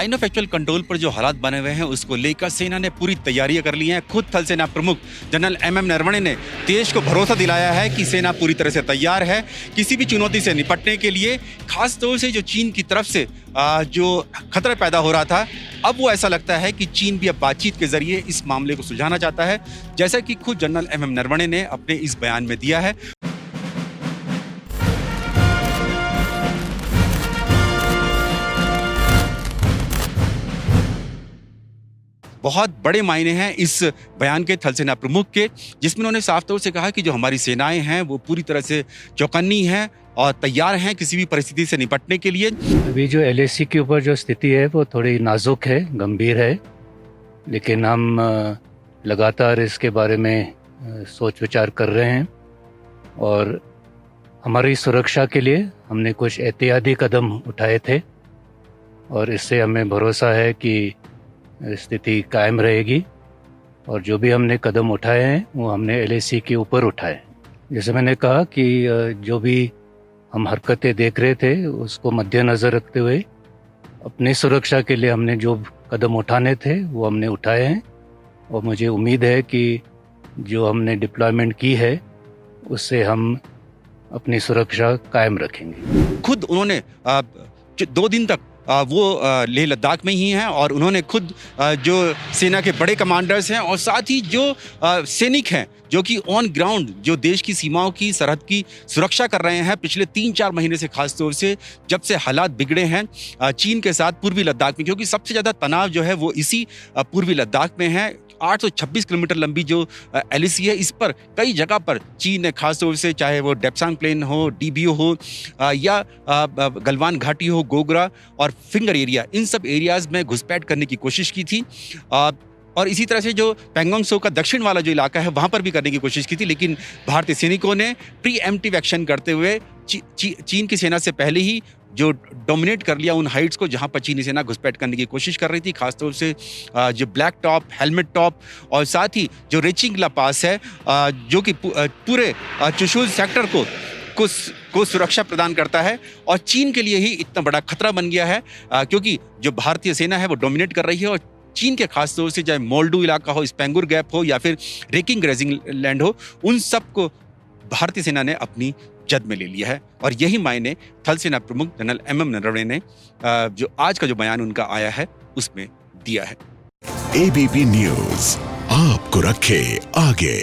Line of actual control पर जो हालात बने हुए हैं उसको लेकर सेना ने पूरी तैयारियां कर ली हैं। खुद थल सेना प्रमुख जनरल एमएम नरवणे ने देश को भरोसा दिलाया है कि सेना पूरी तरह से तैयार है किसी भी चुनौती से निपटने के लिए। खास तौर से जो चीन की तरफ से जो खतरा पैदा हो रहा था, अब वो ऐसा लगता है कि चीन भी अब बातचीत के जरिए इस मामले को सुलझाना चाहता है, जैसा कि खुद जनरल एमएम नरवणे ने अपने इस बयान में दिया है। बहुत बड़े मायने हैं इस बयान के थल सेना प्रमुख के, जिसमें उन्होंने साफ तौर से कहा कि जो हमारी सेनाएं हैं वो पूरी तरह से चौकन्नी हैं और तैयार हैं किसी भी परिस्थिति से निपटने के लिए। अभी जो एलएसी के ऊपर जो स्थिति है वो थोड़ी नाजुक है, गंभीर है, लेकिन हम लगातार इसके बारे में सोच विचार कर रहे हैं और हमारी सुरक्षा के लिए हमने कुछ एहतियाती कदम उठाए थे और इससे हमें भरोसा है कि स्थिति कायम रहेगी। और जो भी हमने कदम उठाए हैं वो हमने एलएसी के ऊपर उठाए। जैसे मैंने कहा कि जो भी हम हरकतें देख रहे थे उसको मद्देनज़र रखते हुए अपनी सुरक्षा के लिए हमने जो कदम उठाने थे वो हमने उठाए हैं और मुझे उम्मीद है कि जो हमने डिप्लॉयमेंट की है उससे हम अपनी सुरक्षा कायम रखेंगे। खुद उन्होंने 2 दिन तक वो लेह लद्दाख में ही हैं और उन्होंने खुद जो सेना के बड़े कमांडर्स हैं और साथ ही जो सैनिक हैं जो कि ऑन ग्राउंड जो देश की सीमाओं की सरहद की सुरक्षा कर रहे हैं पिछले 3-4 महीने से, खास तौर से जब से हालात बिगड़े हैं चीन के साथ पूर्वी लद्दाख में, क्योंकि सबसे ज़्यादा तनाव जो है वो इसी पूर्वी लद्दाख में है। 826 किलोमीटर लंबी जो एलएसी है, इस पर कई जगह पर चीन ने खास तौर से, चाहे वो डेप्सांग प्लेन हो, डीबीओ हो या गलवान घाटी हो, गोगरा और फिंगर एरिया, इन सब एरियाज में घुसपैठ करने की कोशिश की थी। और इसी तरह से जो पैंगोंग त्सो का दक्षिण वाला जो इलाका है वहाँ पर भी करने की कोशिश की थी, लेकिन भारतीय सैनिकों ने प्रीएम्प्टिव एक्शन करते हुए चीन की सेना से पहले ही जो डोमिनेट कर लिया उन हाइट्स को जहां पर चीनी सेना घुसपैठ करने की कोशिश कर रही थी। खासतौर से जो ब्लैक टॉप, हेलमेट टॉप और साथ ही जो रेचिंगला पास है जो कि पूरे चुशूल सेक्टर को सुरक्षा प्रदान करता है और चीन के लिए ही इतना बड़ा खतरा बन गया है क्योंकि जो भारतीय सेना है वो डोमिनेट कर रही है और चीन के खास तौर से चाहे मोल्डू इलाका हो, स्पेंगुर गैप हो या फिर रेकिंग ग्रेजिंग लैंड हो, उन सब को भारतीय सेना ने अपनी जद में ले लिया है। और यही मायने थल सेना प्रमुख जनरल एमएम नरवणे ने जो आज का जो बयान उनका आया है उसमें दिया है। एबीपी न्यूज़ आपको रखे आगे।